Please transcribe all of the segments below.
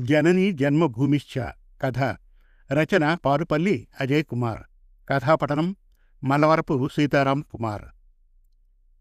జనని జన్మభూమిశ్చ కథ రచన పారుపల్లి అజయ్ కుమార్. కథాపఠనం Mallavarapu Sitaram Kumar.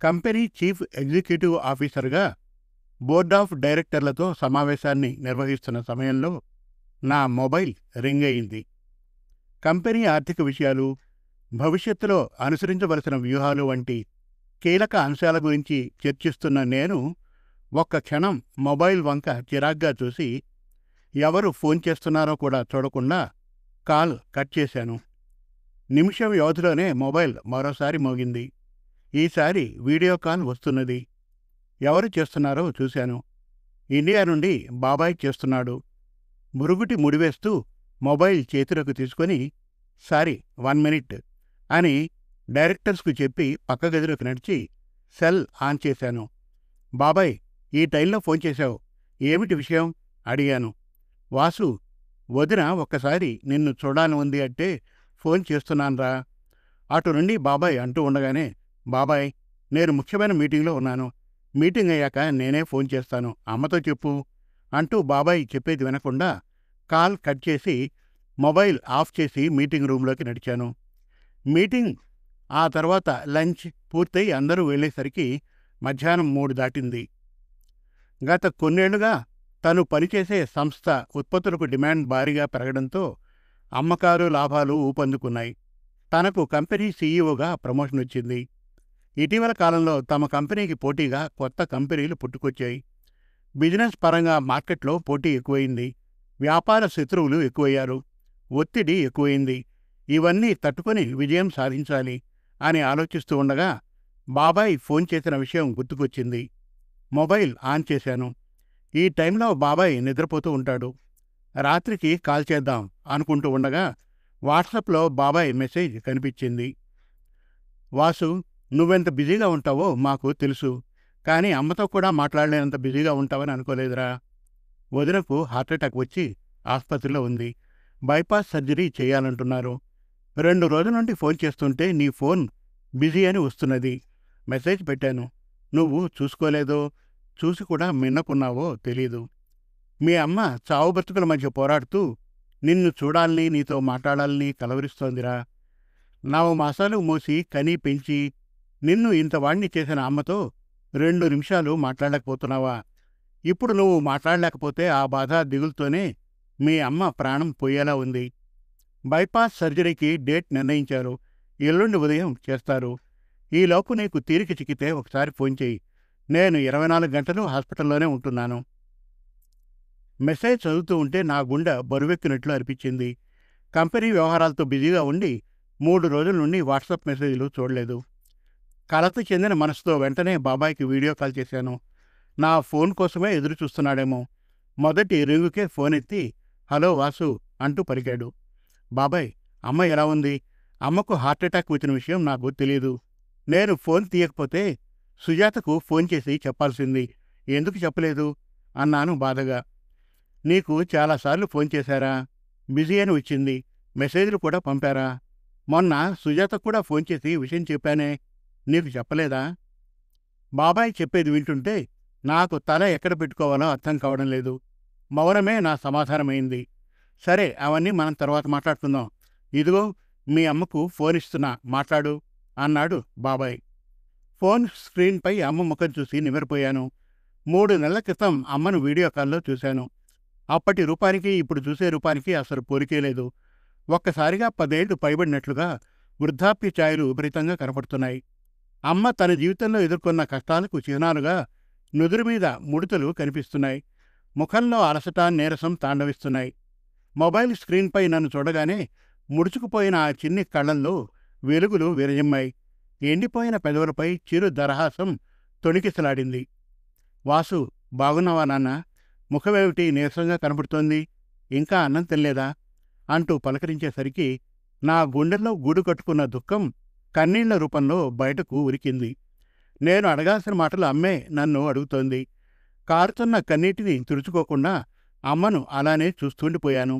Company chief executive ఆఫీసర్గా బోర్డ్ ఆఫ్ డైరెక్టర్లతో సమావేశాన్ని నిర్వహిస్తున్న సమయంలో నా మొబైల్ రింగ్ అయింది. కంపెనీ ఆర్థిక విషయాలు, భవిష్యత్తులో అనుసరించవలసిన వ్యూహాలు వంటి కీలక అంశాల గురించి చర్చిస్తున్న నేను ఒక్క క్షణం మొబైల్ వంక చిరాగ్గా చూసి ఎవరు ఫోన్ చేస్తున్నారో కూడా చూడకుండా కాల్ కట్ చేశాను. నిమిషం వ్యవధిలోనే మొబైల్ మరోసారి మోగింది. ఈసారి వీడియో కాల్ వస్తున్నది. ఎవరు చేస్తున్నారో చూశాను. ఇండియా నుండి బాబాయ్ చేస్తున్నాడు. మురుగుటి ముడివేస్తూ మొబైల్ చేతిలోకి తీసుకొని సారీ 1 మినిట్ అని డైరెక్టర్స్కు చెప్పి పక్క గదిలోకి నడిచి సెల్ ఆన్ చేశాను. బాబాయ్, ఈ టైంలో ఫోన్ చేశావు, ఏమిటి విషయం అడిగాను. వాసు, వదిన ఒక్కసారి నిన్ను చూడాలని ఉంది అంటే ఫోన్ చేస్తున్నాన్రా. అటు నుండి బాబాయ్ అంటూ ఉండగానే, బాబాయ్, నేను ముఖ్యమైన మీటింగ్లో ఉన్నాను. మీటింగ్ అయ్యాక నేనే ఫోన్ చేస్తాను, అమ్మతో చెప్పు అంటూ బాబాయ్ చెప్పేది వినకుండా కాల్ కట్ చేసి మొబైల్ ఆఫ్ చేసి మీటింగ్ రూంలోకి నడిచాను. మీటింగ్ ఆ తర్వాత లంచ్ పూర్తయి అందరూ వెళ్ళేసరికి మధ్యాహ్నం 3 దాటింది. గత కొన్నేళ్లుగా తను పనిచేసే సంస్థ ఉత్పత్తులకు డిమాండ్ భారీగా పెరగడంతో అమ్మకాలు లాభాలు ఊపందుకున్నాయి. తనకు కంపెనీ సీఈఓగా ప్రమోషన్ వచ్చింది. ఇటీవల కాలంలో తమ కంపెనీకి పోటీగా కొత్త కంపెనీలు పుట్టుకొచ్చాయి. బిజినెస్ పరంగా మార్కెట్లో పోటీ ఎక్కువైంది. వ్యాపార శత్రువులు ఎక్కువయ్యారు. ఒత్తిడి ఎక్కువైంది. ఇవన్నీ తట్టుకొని విజయం సాధించాలి అని ఆలోచిస్తూ ఉండగా బాబాయ్ ఫోన్ చేసిన విషయం గుర్తుకొచ్చింది. మొబైల్ ఆన్ చేశాను. ఈ టైంలో బాబాయ్ నిద్రపోతూ ఉంటాడు. రాత్రికి కాల్ చేద్దాం అనుకుంటూ ఉండగా వాట్సాప్లో బాబాయ్ మెసేజ్ కనిపించింది. వాసు, నువ్వెంత బిజీగా ఉంటావో మాకు తెలుసు, కానీ అమ్మతో కూడా మాట్లాడలేనంత బిజీగా ఉంటావని అనుకోలేదురా. వదినకు హార్ట్అటాక్ వచ్చి ఆసుపత్రిలో ఉంది. Bypass surgery చేయాలంటున్నారు. 2 రోజుల నుండి ఫోన్ చేస్తుంటే నీ ఫోన్ బిజీ అని వస్తున్నది. మెసేజ్ పెట్టాను. నువ్వు చూసుకోలేదో, చూసి కూడా మిన్నకున్నావో తెలీదు. మీ అమ్మ చావు బతుకుల మధ్య పోరాడుతూ నిన్ను చూడాలని, నీతో మాట్లాడాలని కలవరిస్తోందిరా. 4 మాసాలు మోసి కనీ పెంచి నిన్ను ఇంతవాణ్ణి చేసిన అమ్మతో 2 నిమిషాలు మాట్లాడలేకపోతున్నావా? ఇప్పుడు నువ్వు మాట్లాడలేకపోతే ఆ బాధ దిగులుతోనే మీ అమ్మ ప్రాణం పోయేలా ఉంది. బైపాస్ సర్జరీకి డేట్ నిర్ణయించారు. ఎల్లుండి ఉదయం చేస్తారు. ఈలోపు నీకు తీరిక చిక్కితే ఒకసారి ఫోన్ చేయి. నేను 24 గంటలు హాస్పిటల్లోనే ఉంటున్నాను. మెసేజ్ చదువుతూ ఉంటే నా గుండె బరువెక్కినట్లు అనిపించింది. కంపెనీ వ్యవహారాలతో బిజీగా ఉండి 3 రోజుల నుండి వాట్సాప్ మెసేజ్లు చూడలేదు. కలత చెందిన మనసుతో వెంటనే బాబాయ్కి వీడియో కాల్ చేశాను. నా ఫోన్ కోసమే ఎదురు చూస్తున్నాడేమో. మొదటి రింగుకే ఫోన్ ఎత్తి హలో వాసు అంటూ పలికాడు. బాబాయ్, అమ్మ ఎలా ఉంది? అమ్మకు హార్ట్అటాక్ వచ్చిన విషయం నాకు తెలియదు. నేను ఫోన్ తీయకపోతే సుజాతకు ఫోన్ చేసి చెప్పాల్సింది, ఎందుకు చెప్పలేదు అన్నాను బాధగా. నీకు చాలాసార్లు ఫోన్ చేశారా? బిజీ అని వచ్చింది. మెసేజ్లు కూడా పంపారా? మొన్న సుజాతకు కూడా ఫోన్ చేసి విషయం చెప్పానే, నీకు చెప్పలేదా? బాబాయ్ చెప్పేది వింటుంటే నాకు తల ఎక్కడ పెట్టుకోవాలో అర్థం కావడం లేదు. మౌనమే నా సమాధానమైంది. సరే, అవన్నీ మనం తర్వాత మాట్లాడుకుందాం. ఇదిగో మీ అమ్మకు ఫోన్ ఇస్తున్నా, మాట్లాడు అన్నాడు బాబాయ్. ఫోన్ స్క్రీన్పై అమ్మ ముఖం చూసి నివ్వెరపోయాను. 3 నెలల క్రితం అమ్మను వీడియో కాల్లో చూశాను. అప్పటి రూపానికి ఇప్పుడు చూసే రూపానికి అసలు పోలికే లేదు. ఒక్కసారిగా 10 ఏళ్లు పైబడినట్లుగా వృద్ధాప్య ఛాయలు విపరీతంగా కనపడుతున్నాయి. అమ్మ తన జీవితంలో ఎదుర్కొన్న కష్టాలకు చిహ్నాలుగా నుదురు మీద ముడతలు కనిపిస్తున్నాయి. ముఖంలో అలసట, నీరసం తాండవిస్తున్నాయి. మొబైల్ స్క్రీన్పై నన్ను చూడగానే ముడుచుకుపోయిన ఆ చిన్ని కళ్ళల్లో వెలుగులు విరజిమ్మాయి. ఎండిపోయిన పెదవులపై చిరు దరహాసం తొణికిసలాడింది. వాసు, బాగున్నావా నాన్న? ముఖమేమిటి నీరసంగా కనబడుతోంది? ఇంకా అన్నం తినలేదా అంటూ పలకరించేసరికి నా గుండెల్లో గూడు కట్టుకున్న దుఃఖం కన్నీళ్ల రూపంలో బయటకు ఉరికింది. నేను అడగాల్సిన మాటలు అమ్మే నన్ను అడుగుతోంది. కారుతున్న కన్నీటిని తుడుచుకోకుండా అమ్మను అలానే చూస్తుండిపోయాను.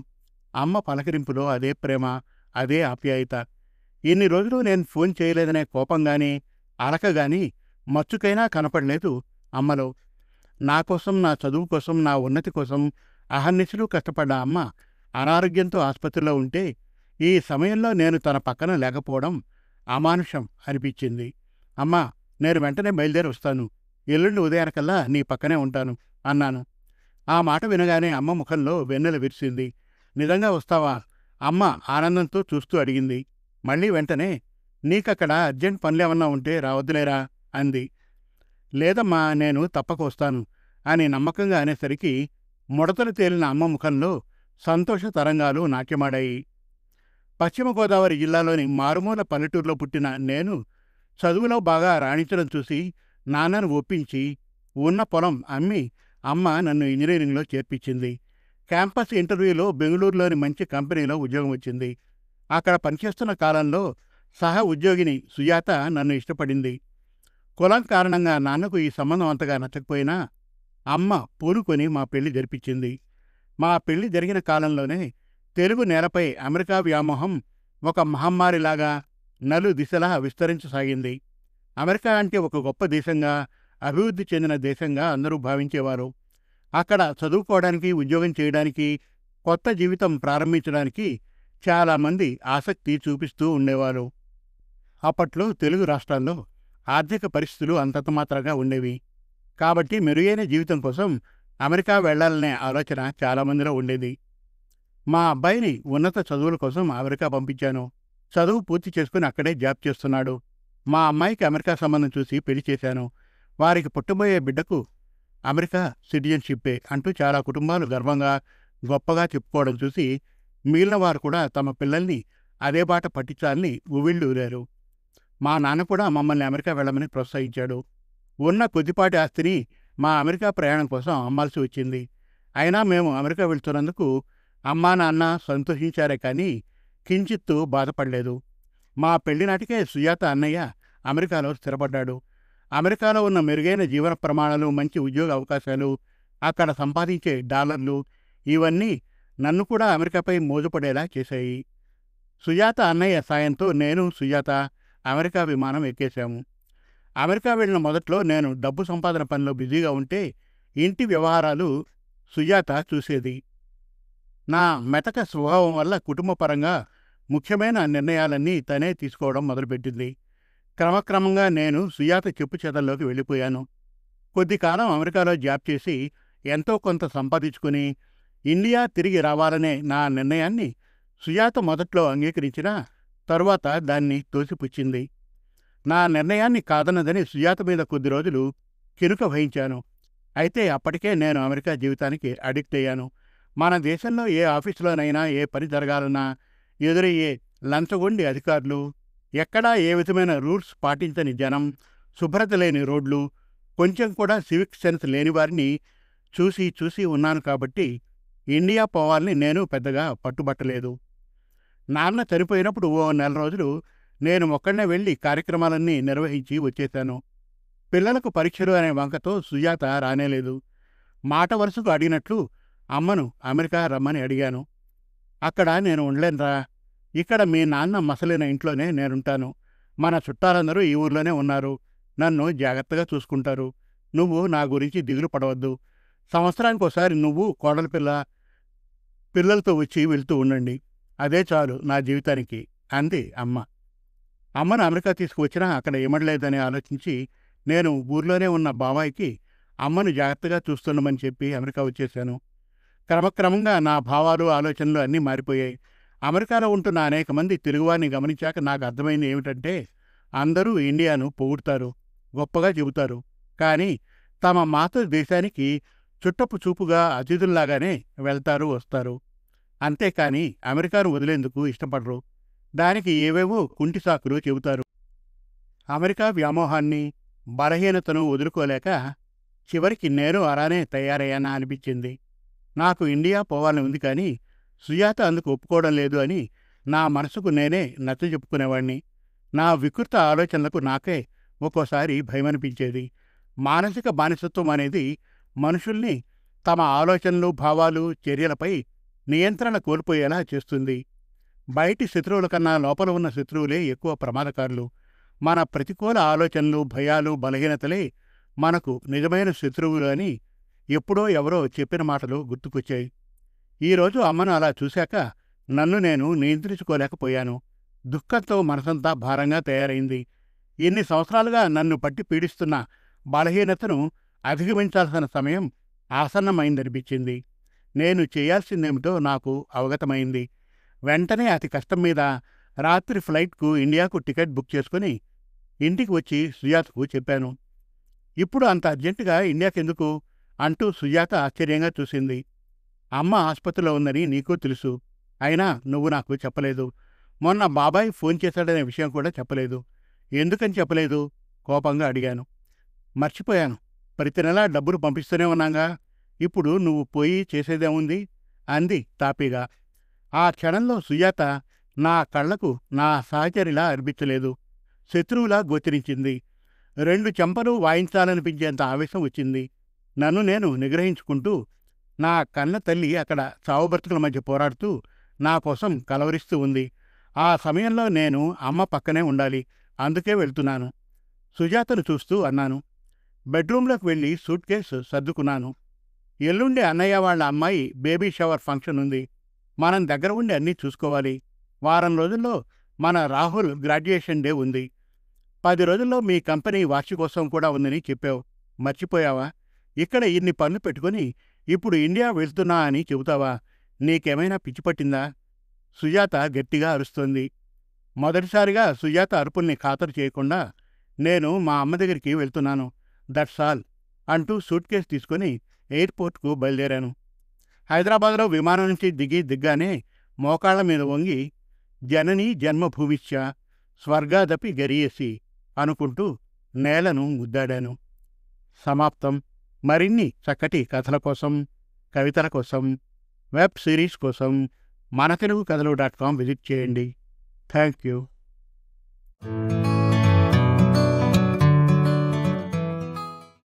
అమ్మ పలకరింపులో అదే ప్రేమ, అదే ఆప్యాయత. ఇన్ని రోజులు నేను ఫోన్ చేయలేదనే కోపంగానీ అలకగానీ మచ్చుకైనా కనపడలేదు అమ్మలో. నా కోసం, నా చదువు కోసం, నా ఉన్నతి కోసం అహర్నిశలు కష్టపడ్డ అమ్మ అనారోగ్యంతో ఆసుపత్రిలో ఉంటే ఈ సమయంలో నేను తన పక్కన లేకపోవడం అమానుషం అనిపించింది. అమ్మా, నేను వెంటనే బయలుదేరి వస్తాను. ఎల్లుండి ఉదయానికల్లా నీ పక్కనే ఉంటాను అన్నాను. ఆ మాట వినగానే అమ్మ ముఖంలో వెన్నెల విరిసింది. నిజంగా వస్తావా? అమ్మ ఆనందంతో చూస్తూ అడిగింది. మళ్ళీ వెంటనే, నీకక్కడ అర్జెంట్ పనులేమన్నా ఉంటే రావద్దులేరా అంది. లేదమ్మా, నేను తప్పక వస్తాను అని నమ్మకంగా అనేసరికి ముడతలు తేలిన అమ్మ ముఖంలో సంతోష తరంగాలు నాట్యమాడాయి. పశ్చిమ గోదావరి జిల్లాలోని మారుమూల పల్లెటూరులో పుట్టిన నేను చదువులో బాగా రాణించడం చూసి నాన్నను ఒప్పించి ఉన్న పొలం అమ్మి అమ్మ నన్ను ఇంజనీరింగ్లో చేర్పించింది. క్యాంపస్ ఇంటర్వ్యూలో బెంగళూరులోని మంచి కంపెనీలో ఉద్యోగం వచ్చింది. అక్కడ పనిచేస్తున్న కాలంలో సహ ఉద్యోగిని సుజాత నన్ను ఇష్టపడింది. కులం కారణంగా నాన్నకు ఈ సంబంధం అంతగా నచ్చకపోయినా అమ్మ పూనుకొని మా పెళ్లి జరిపించింది. మా పెళ్లి జరిగిన కాలంలోనే తెలుగు నేలపై అమెరికా వ్యామోహం ఒక మహమ్మారిలాగా నలు దిశలా విస్తరించసాగింది. అమెరికా అంటే ఒక గొప్ప దేశంగా, అభివృద్ధి చెందిన దేశంగా అందరూ భావించేవారు. అక్కడ చదువుకోవడానికి, ఉద్యోగం చేయడానికి, కొత్త జీవితం ప్రారంభించడానికి చాలామంది ఆసక్తి చూపిస్తూ ఉండేవారు. అప్పట్లో తెలుగు రాష్ట్రాల్లో ఆర్థిక పరిస్థితులు అంతంత మాత్రంగా ఉండేవి. కాబట్టి మెరుగైన జీవితం కోసం అమెరికా వెళ్లాలనే ఆలోచన చాలామందిలో ఉండేది. మా అబ్బాయిని ఉన్నత చదువుల కోసం అమెరికా పంపించాను. చదువు పూర్తి చేసుకుని అక్కడే జాబ్ చేస్తున్నాడు. మా అమ్మాయికి అమెరికా సంబంధం చూసి పెళ్లి చేశాను. వారికి పుట్టబోయే బిడ్డకు అమెరికా సిటిజన్షిప్పే అంటూ చాలా కుటుంబాలు గర్వంగా, గొప్పగా చెప్పుకోవడం చూసి మిగిలిన వారు కూడా తమ పిల్లల్ని అదే బాట పట్టించాలని ఉవ్విళ్ళూరారు. మా నాన్న కూడా మమ్మల్ని అమెరికా వెళ్ళమని ప్రోత్సహించాడు. ఉన్న కొద్దిపాటి ఆస్తిని మా అమెరికా ప్రయాణం కోసం అమ్మాల్సి వచ్చింది. అయినా మేము అమెరికా వెళ్తున్నందుకు అమ్మా నాన్న సంతోషించారే కానీ కించిత్తు బాధపడలేదు. మా పెళ్లి నాటికే సుజాత అన్నయ్య అమెరికాలో స్థిరపడ్డాడు. అమెరికాలో ఉన్న మెరుగైన జీవన ప్రమాణాలు, మంచి ఉద్యోగ అవకాశాలు, అక్కడ సంపాదించే డాలర్లు ఇవన్నీ నన్ను కూడా అమెరికాపై మోజుపడేలా చేశాయి. సుజాత అన్నయ్య సాయంతో నేను, సుజాత అమెరికా విమానం ఎక్కేశాము. అమెరికా వెళ్ళిన మొదట్లో నేను డబ్బు సంపాదన పనిలో బిజీగా ఉంటే ఇంటి వ్యవహారాలు సుజాత చూసేది. నా మెతక స్వభావం వల్ల కుటుంబపరంగా ముఖ్యమైన నిర్ణయాలన్నీ తనే తీసుకోవడం మొదలుపెట్టింది. క్రమక్రమంగా నేను సుజాత చెప్పు చేతల్లోకి వెళ్ళిపోయాను. కొద్ది కాలం అమెరికాలో జాబ్ చేసి ఎంతో కొంత సంపాదించుకుని ఇండియా తిరిగి రావాలనే నా నిర్ణయాన్ని సుజాత మొదట్లో అంగీకరించినా తరువాత దాన్ని తోసిపుచ్చింది. నా నిర్ణయాన్ని కాదన్నదని సుజాత మీద కొద్ది రోజులు కినుక వహించాను. అయితే అప్పటికే నేను అమెరికా జీవితానికి అడిక్ట్ అయ్యాను. మన దేశంలో ఏ ఆఫీసులోనైనా ఏ పని జరగాలన్నా ఎదురయ్యే లంచగొండి అధికారులు, ఎక్కడా ఏ విధమైన రూల్స్ పాటించని జనం, శుభ్రత లేని రోడ్లు, కొంచెం కూడా సివిక్ సెన్స్ లేని వారిని చూసి చూసి ఉన్నాను. కాబట్టి ఇండియా పోవాలని నేను పెద్దగా పట్టుబట్టలేదు. నాన్న చనిపోయినప్పుడు ఓ నెల రోజులు నేను ఒక్కడనే వెళ్ళి కార్యక్రమాలన్నీ నిర్వహించి వచ్చేశాను. పిల్లలకు పరీక్షలు అనే వంకతో సుజాత రానేలేదు. మాట వరుసకు అడిగినట్లు అమ్మను అమెరికా రమ్మని అడిగాను. అక్కడ నేను ఉండలేనురా, ఇక్కడ మీ నాన్న మసలిన ఇంట్లోనే నేనుంటాను. మన చుట్టాలందరూ ఈ ఊర్లోనే ఉన్నారు. నన్ను జాగ్రత్తగా చూసుకుంటారు. నువ్వు నా గురించి దిగులు పడవద్దు. సంవత్సరానికి ఒకసారి నువ్వు కోడలి పిల్లలతో వచ్చి వెళ్తూ ఉండండి. అదే చాలు నా జీవితానికి అంది అమ్మ. అమ్మను అమెరికా తీసుకువచ్చినా అక్కడ ఇమడలేదని ఆలోచించి నేను ఊర్లోనే ఉన్న బాబాయికి అమ్మను జాగ్రత్తగా చూస్తుండమని చెప్పి అమెరికా వచ్చేశాను. క్రమక్రమంగా నా భావాలు, ఆలోచనలు అన్నీ మారిపోయాయి. అమెరికాలో ఉంటున్న అనేక మంది తెలుగువారిని గమనించాక నాకు అర్థమైంది ఏమిటంటే, అందరూ ఇండియాను పొగుడుతారు, గొప్పగా చెబుతారు. కానీ తమ మాతృ దేశానికి చుట్టపు చూపుగా అతిథుల్లాగానే వెళ్తారు, వస్తారు. అంతేకాని అమెరికాను వదిలేందుకు ఇష్టపడరు. దానికి ఏవేవో కుంటి సాకులు చెబుతారు. అమెరికా వ్యామోహాన్ని, బలహీనతను వదులుకోలేక చివరికి నేను అలానే తయారయ్యానా అనిపించింది. నాకు ఇండియా పోవాలని ఉంది కానీ సుజాత అందుకు ఒప్పుకోవడం లేదు అని నా మనసుకు నేనే నచ్చజెప్పుకునేవాణ్ణి. నా వికృత ఆలోచనలకు నాకే ఒక్కోసారి భయమనిపించేది. మానసిక బానిసత్వం అనేది మనుషుల్ని తమ ఆలోచనలు, భావాలు, చర్యలపై నియంత్రణ కోల్పోయేలా చేస్తుంది. బయటి శత్రువుల కన్నా లోపల ఉన్న శత్రువులే ఎక్కువ ప్రమాదకారులు. మన ప్రతికూల ఆలోచనలు, భయాలు, బలహీనతలే మనకు నిజమైన శత్రువులు అని ఎప్పుడో ఎవరో చెప్పిన మాటలు గుర్తుకొచ్చాయి. ఈరోజు అమ్మను అలా చూశాక నన్ను నేను నియంత్రించుకోలేకపోయాను. దుఃఖంతో మనసంతా భారంగా తయారైంది. ఇన్ని సంవత్సరాలుగా నన్ను పట్టి పీడిస్తున్న బలహీనతను అధిగమించాల్సిన సమయం ఆసన్నమైందనిపించింది. నేను చేయాల్సిందేమిటో నాకు అవగతమైంది. వెంటనే అతి కష్టం మీద రాత్రి ఫ్లైట్కు ఇండియాకు టికెట్ బుక్ చేసుకుని ఇంటికి వచ్చి సుజాతకు చెప్పాను. ఇప్పుడు అంత అర్జెంటుగా ఇండియాకెందుకు అంటూ సుజాత ఆశ్చర్యంగా చూసింది. అమ్మ ఆసుపత్రిలో ఉందని నీకు తెలుసు. అయినా నువ్వు నాకు చెప్పలేదు. మొన్న బాబాయ్ ఫోన్ చేశాడనే విషయం కూడా చెప్పలేదు. ఎందుకని చెప్పలేదు? కోపంగా అడిగాను. మర్చిపోయాను. ప్రతి నెలా డబ్బులు పంపిస్తూనే ఉన్నాగా. ఇప్పుడు నువ్వు పోయి చేసేదేముంది అంది తాపీగా. ఆ క్షణంలో సుజాత నా కళ్లకు నా సహచరిలా అనిపించలేదు. శత్రువులా గోచరించింది. 2 చెంపలు వాయించాలనిపించేంత ఆవేశం వచ్చింది. నన్ను నేను నిగ్రహించుకుంటూ నా కన్న తల్లి అక్కడ చావుబ్రతుకుల మధ్య పోరాడుతూ నా కోసం కలవరిస్తూ ఉంది. ఆ సమయంలో నేను అమ్మ పక్కనే ఉండాలి. అందుకే వెళ్తున్నాను. సుజాతను చూస్తూ అన్నాను. బెడ్రూంలోకి వెళ్ళి సూట్ కేసు సర్దుకున్నాను. ఎల్లుండి అన్నయ్య వాళ్ళ అమ్మాయి బేబీ షవర్ ఫంక్షన్ ఉంది. మనం దగ్గర ఉండి అన్నీ చూసుకోవాలి. వారం రోజుల్లో మన రాహుల్ గ్రాడ్యుయేషన్ డే ఉంది. 10 రోజుల్లో మీ కంపెనీ వార్షికోత్సవం కూడా ఉందని చెప్పావు. మర్చిపోయావా? ఇక్కడ ఇన్ని పనులు పెట్టుకుని ఇప్పుడు ఇండియా వెళ్తున్నా అని చెబుతావా? నీకేమైనా పిచ్చి పట్టిందా? సుజాత గట్టిగా అరుస్తోంది. మొదటిసారిగా సుజాత అరుపుల్ని ఖాతరు చేయకుండా నేను మా అమ్మ దగ్గరికి వెళ్తున్నాను, దట్స్ ఆల్ అంటూ సూట్ కేసు తీసుకుని ఎయిర్పోర్ట్కు బయలుదేరాను. హైదరాబాద్లో విమానం నుంచి దిగ్గానే మోకాళ్ల మీద వంగి జననీ జన్మభూమిశ్చ స్వర్గాదపి గరీయసి అనుకుంటూ నేలను ముద్దాడాను. సమాప్తం. మరిన్ని చక్కటి కథల కోసం, కవితల కోసం, వెబ్ సిరీస్ కోసం మనతెలుగుకథలు.com విజిట్ చేయండి. Thank you.